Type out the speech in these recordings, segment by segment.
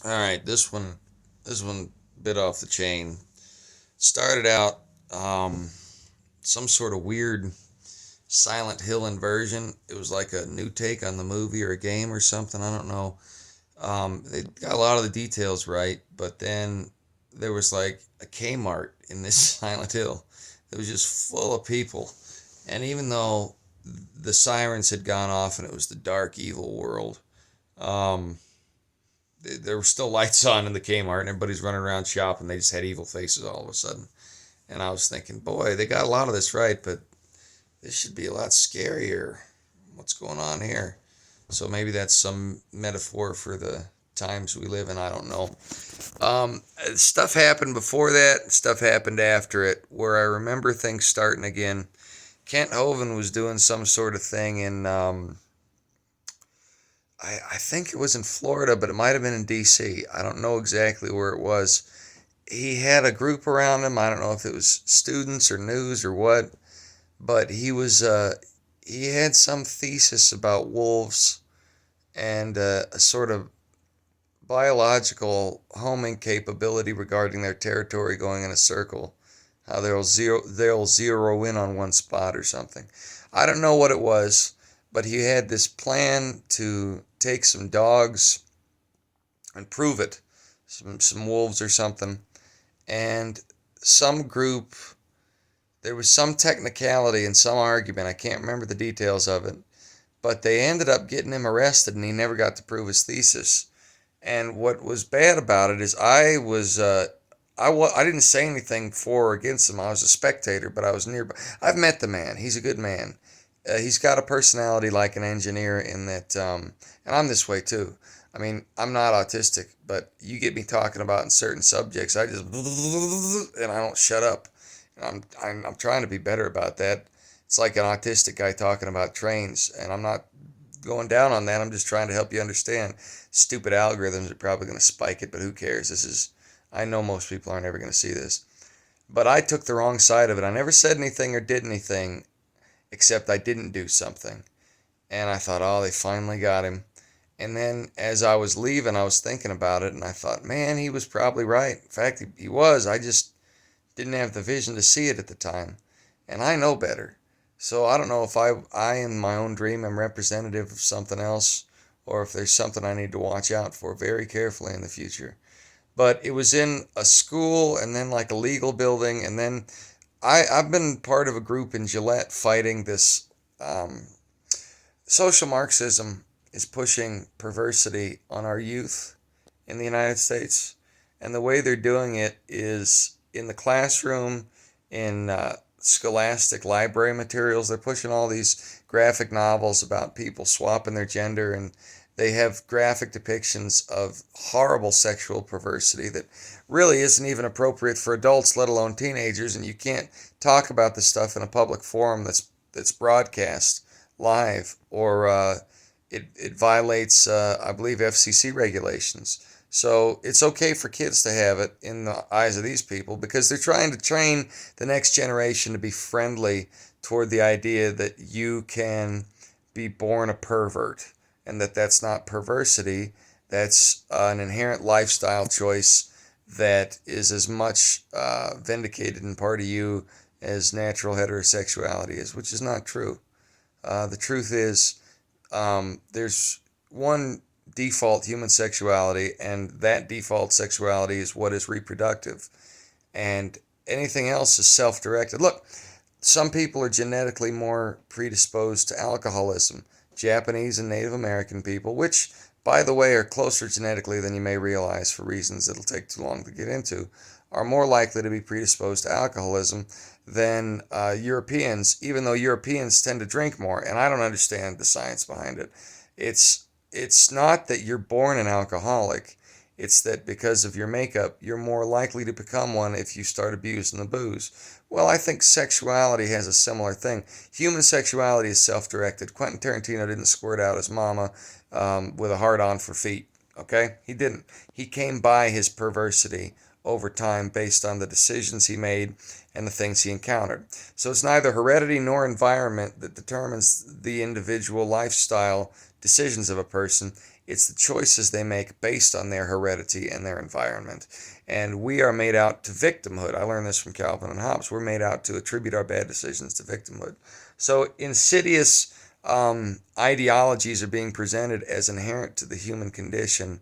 All right, this one bit off the chain. Started out some sort of weird Silent Hill inversion. It was like a new take on the movie or a game or something. I don't know. They got a lot of the details right, but then there was like a Kmart in this Silent Hill. It was just full of people, and even though the sirens had gone off and it was the dark, evil world, um, there were still lights on in the Kmart and everybody's running around shopping. They just had evil faces all of a sudden. And I was thinking, boy, they got a lot of this right, but this should be a lot scarier. What's going on here? So maybe that's some metaphor for the times we live in. I don't know. Stuff happened before that, stuff happened after it, where I remember things starting again. Kent Hovind was doing some sort of thing in, I think it was in Florida, but it might have been in D.C. I don't know exactly where it was. He had a group around him. I don't know if it was students or news or what, but he had some thesis about wolves and a sort of biological homing capability regarding their territory going in a circle. How they'll zero in on one spot or something. I don't know what it was, but he had this plan to take some dogs and prove it, some wolves or something, and some group. There was some technicality and some argument. I can't remember the details of it, but they ended up getting him arrested, and he never got to prove his thesis. And what was bad about it is I didn't say anything for or against him. I was a spectator, but I was nearby. I've met the man. He's a good man. He's got a personality like an engineer in that, and I'm this way too. I mean, I'm not autistic, but you get me talking about in certain subjects, I just and I don't shut up. I'm trying to be better about that. It's like an autistic guy talking about trains, and I'm not going down on that. I'm just trying to help you understand. Stupid algorithms are probably going to spike it, but who cares? I know most people aren't ever going to see this. But I took the wrong side of it. I never said anything or did anything, except I didn't do something. And I thought, oh, they finally got him. And then as I was leaving, I was thinking about it, and I thought, man, he was probably right. In fact, he was. I just didn't have the vision to see it at the time. And I know better. So I don't know if I in my own dream am representative of something else, or if there's something I need to watch out for very carefully in the future. But it was in a school and then like a legal building. And then I've been part of a group in Gillette fighting this. Social Marxism is pushing perversity on our youth in the United States. And the way they're doing it is in the classroom, in scholastic library materials. They're pushing all these graphic novels about people swapping their gender, and they have graphic depictions of horrible sexual perversity that really isn't even appropriate for adults, let alone teenagers. And you can't talk about this stuff in a public forum that's broadcast live, or it violates, I believe, FCC regulations. So it's okay for kids to have it in the eyes of these people because they're trying to train the next generation to be friendly toward the idea that you can be born a pervert and that that's not perversity. That's an inherent lifestyle choice that is as much vindicated in part of you as natural heterosexuality is, which is not true. The truth is, there's one default human sexuality, and that default sexuality is what is reproductive. And anything else is self directed. Look, some people are genetically more predisposed to alcoholism. Japanese and Native American people, which, by the way, are closer genetically than you may realize for reasons that'll take too long to get into, are more likely to be predisposed to alcoholism than Europeans, even though Europeans tend to drink more. And I don't understand the science behind it. It's not that you're born an alcoholic. It's that because of your makeup, you're more likely to become one if you start abusing the booze. Well, I think sexuality has a similar thing. Human sexuality is self-directed. Quentin Tarantino didn't squirt out his mama with a hard-on for feet. Okay, he didn't. He came by his perversity over time based on the decisions he made and the things he encountered. So it's neither heredity nor environment that determines the individual lifestyle decisions of a person. It's the choices they make based on their heredity and their environment. And we are made out to victimhood. I learned this from Calvin and Hobbes. We're made out to attribute our bad decisions to victimhood. So insidious ideologies are being presented as inherent to the human condition.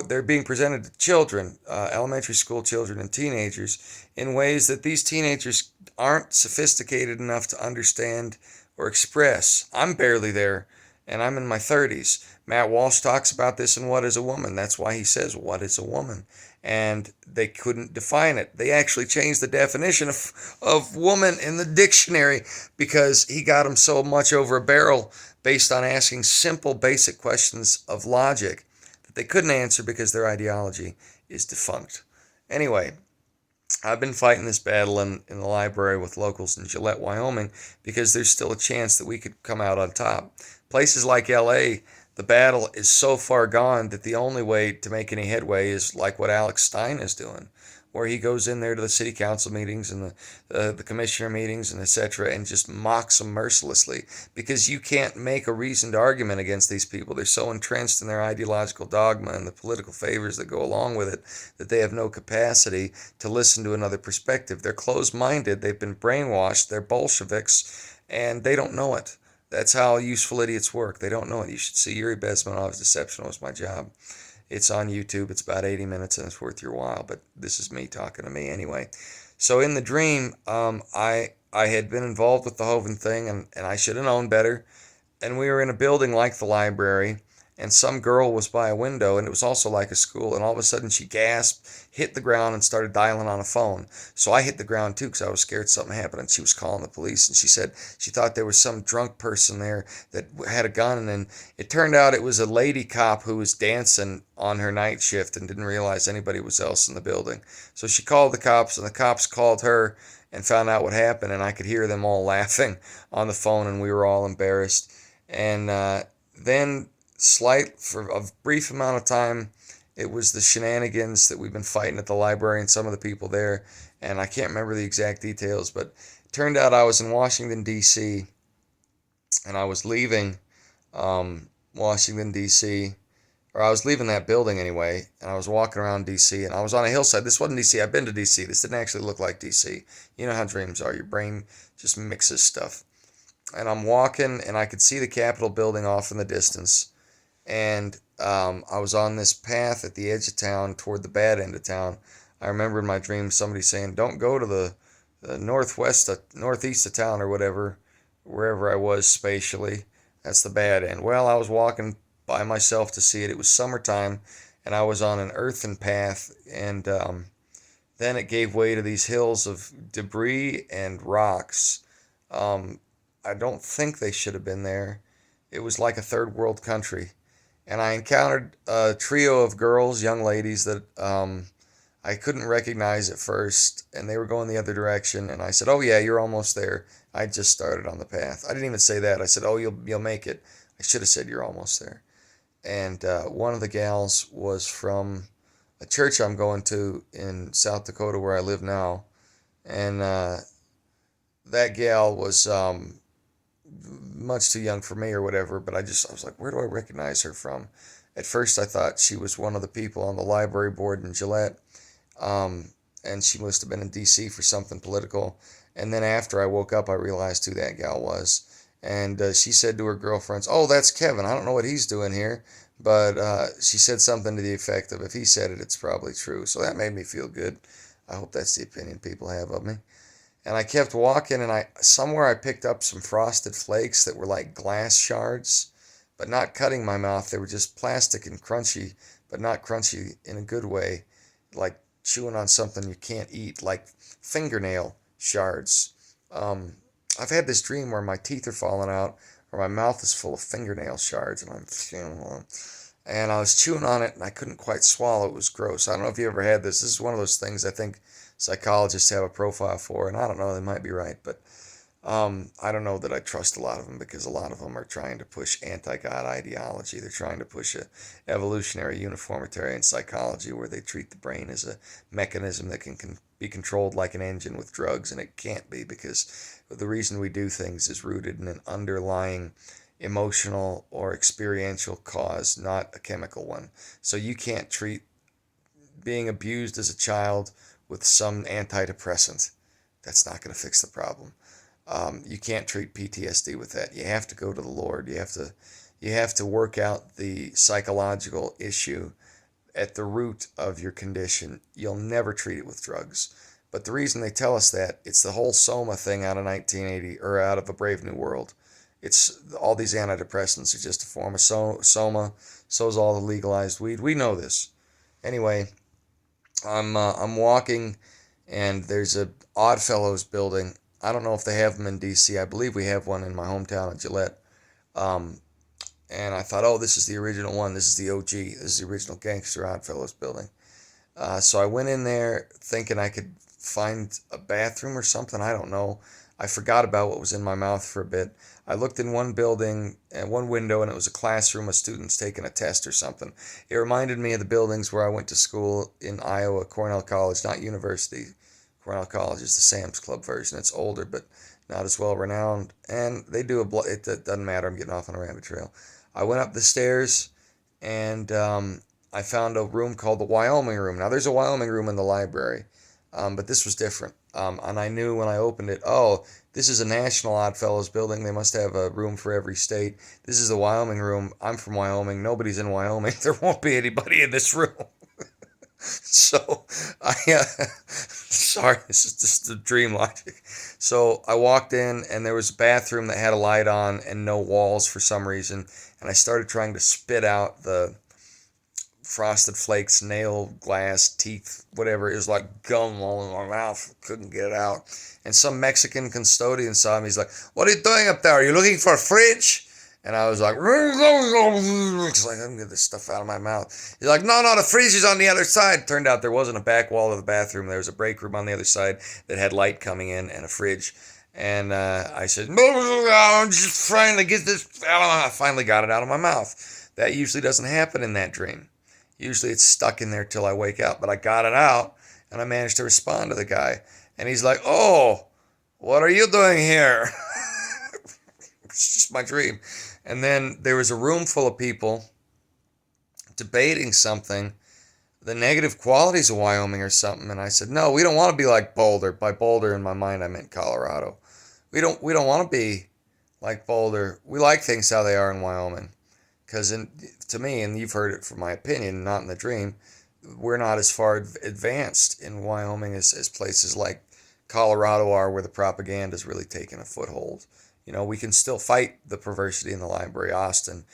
They're being presented to children, elementary school children and teenagers, in ways that these teenagers aren't sophisticated enough to understand or express. I'm barely there, and I'm in my 30s. Matt Walsh talks about this in What is a Woman? That's why he says, What is a woman? And they couldn't define it. They actually changed the definition of woman in the dictionary because he got them so much over a barrel based on asking simple, basic questions of logic that they couldn't answer because their ideology is defunct. Anyway, I've been fighting this battle in the library with locals in Gillette, Wyoming, because there's still a chance that we could come out on top. Places like LA, the battle is so far gone that the only way to make any headway is like what Alex Stein is doing, where he goes in there to the city council meetings and the commissioner meetings and etc. and just mocks them mercilessly, because you can't make a reasoned argument against these people. They're so entrenched in their ideological dogma and the political favors that go along with it that they have no capacity to listen to another perspective. They're closed-minded. They've been brainwashed. They're Bolsheviks, and they don't know it. That's how useful idiots work. They don't know it. You should see Yuri Bezmenov's Deception Was My Job. It's on YouTube. It's about 80 minutes and it's worth your while. But this is me talking to me anyway. So in the dream, I had been involved with the Hovind thing, and I should have known better. And we were in a building like the library, and some girl was by a window, and it was also like a school, and all of a sudden she gasped, hit the ground, and started dialing on a phone. So I hit the ground too because I was scared something happened, and she was calling the police, and she said she thought there was some drunk person there that had a gun, and it turned out it was a lady cop who was dancing on her night shift and didn't realize anybody was else in the building. So she called the cops, and the cops called her and found out what happened, and I could hear them all laughing on the phone, and we were all embarrassed. And then for a brief amount of time, it was the shenanigans that we've been fighting at the library and some of the people there, and I can't remember the exact details, but it turned out I was in Washington, D.C., and I was leaving Washington, D.C., or I was leaving that building anyway, and I was walking around D.C., and I was on a hillside. This wasn't D.C. I've been to D.C. This didn't actually look like D.C. You know how dreams are. Your brain just mixes stuff. And I'm walking, and I could see the Capitol building off in the distance, and I was on this path at the edge of town toward the bad end of town. I remember in my dream somebody saying, don't go to the northeast of town or whatever, wherever I was spatially. That's the bad end. Well, I was walking by myself to see it. It was summertime, and I was on an earthen path, and then it gave way to these hills of debris and rocks. I don't think they should have been there. It was like a third world country. And I encountered a trio of girls, young ladies, that I couldn't recognize at first, and they were going the other direction. And I said, "Oh yeah, you're almost there." I just started on the path. I didn't even say that. I said, "Oh, you'll make it." I should have said, "You're almost there." And one of the gals was from a church I'm going to in South Dakota where I live now, and that gal was much too young for me or whatever, but I was like, where do I recognize her from? At first I thought she was one of the people on the library board in Gillette, and she must have been in DC for something political. And then after I woke up, I realized who that gal was. And she said to her girlfriends, "Oh, that's Kevin. I don't know what he's doing here." But she said something to the effect of, if he said it, it's probably true. So that made me feel good. I hope that's the opinion people have of me. And I kept walking, and somewhere I picked up some frosted flakes that were like glass shards, but not cutting my mouth. They were just plastic and crunchy, but not crunchy in a good way, like chewing on something you can't eat, like fingernail shards. I've had this dream where my teeth are falling out, or my mouth is full of fingernail shards, and I was chewing on it, and I couldn't quite swallow. It was gross. I don't know if you ever had this. This is one of those things I think psychologists have a profile for, and I don't know, they might be right, but I don't know that I trust a lot of them, because a lot of them are trying to push anti-God ideology. They're trying to push a evolutionary uniformitarian psychology where they treat the brain as a mechanism that can be controlled like an engine with drugs, and it can't be, because the reason we do things is rooted in an underlying emotional or experiential cause, not a chemical one. So you can't treat being abused as a child with some antidepressant. That's not going to fix the problem. You can't treat PTSD with that. You have to go to the Lord. You have to work out the psychological issue at the root of your condition. You'll never treat it with drugs. But the reason they tell us that, it's the whole Soma thing out of 1980, or out of A Brave New World. It's all these antidepressants are just a form of Soma. So is all the legalized weed. We know this. Anyway, I'm walking, and there's a Oddfellows building. I don't know if they have them in DC. I believe we have one in my hometown of Gillette. Um, and I thought, oh, this is the original one. This is the OG. This is the original Gangster Oddfellows building. So I went in there thinking I could find a bathroom or something. I don't know. I forgot about what was in my mouth for a bit. I looked in one building and one window, and it was a classroom of students taking a test or something. It reminded me of the buildings where I went to school in Iowa, Cornell College, not university. Cornell College is the Sam's Club version. It's older, but not as well renowned. And they do it doesn't matter. I'm getting off on a rabbit trail. I went up the stairs, and I found a room called the Wyoming room. Now, there's a Wyoming room in the library, but this was different. And I knew when I opened it, oh, this is a National Oddfellows building. They must have a room for every state. This is the Wyoming room. I'm from Wyoming. Nobody's in Wyoming. There won't be anybody in this room. So sorry, this is just the dream logic. So I walked in, and there was a bathroom that had a light on and no walls for some reason. And I started trying to spit out the Frosted Flakes, nail glass, teeth, whatever. It was like gum all in my mouth. Couldn't get it out. And some Mexican custodian saw me. He's like, "What are you doing up there? Are you looking for a fridge?" And I was like, it's like, let me get this stuff out of my mouth. He's like, no, the fridge is on the other side. Turned out there wasn't a back wall of the bathroom. There was a break room on the other side that had light coming in and a fridge. And I said, I'm just trying to get this out of my mouth. I finally got it out of my mouth. That usually doesn't happen in that dream. Usually it's stuck in there till I wake up. But I got it out, and I managed to respond to the guy. And he's like, oh, what are you doing here? It's just my dream. And then there was a room full of people debating something, the negative qualities of Wyoming or something. And I said, no, we don't want to be like Boulder. By Boulder, in my mind, I meant Colorado. We don't want to be like Boulder. We like things how they are in Wyoming. Because to me, and you've heard it from my opinion, not in the dream, we're not as far advanced in Wyoming as places like Colorado are, where the propaganda is really taking a foothold. We can still fight the perversity in the library. Austin,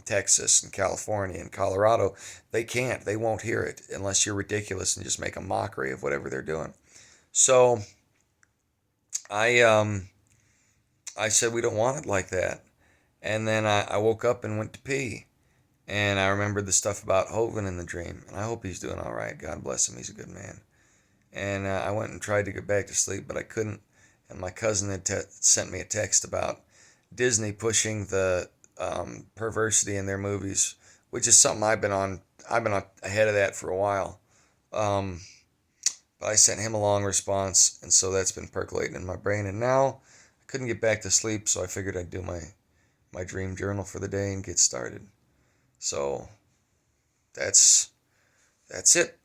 Texas, and California, and Colorado, they can't. They won't hear it unless you're ridiculous and just make a mockery of whatever they're doing. So I said we don't want it like that. And then I woke up and went to pee. And I remembered the stuff about Hovind in the dream. And I hope he's doing all right. God bless him. He's a good man. And I went and tried to get back to sleep, but I couldn't. And my cousin had sent me a text about Disney pushing the perversity in their movies, which is something I've been on ahead of that for a while. But I sent him a long response, and so that's been percolating in my brain. And now I couldn't get back to sleep, so I figured I'd do my dream journal for the day and get started. So that's it.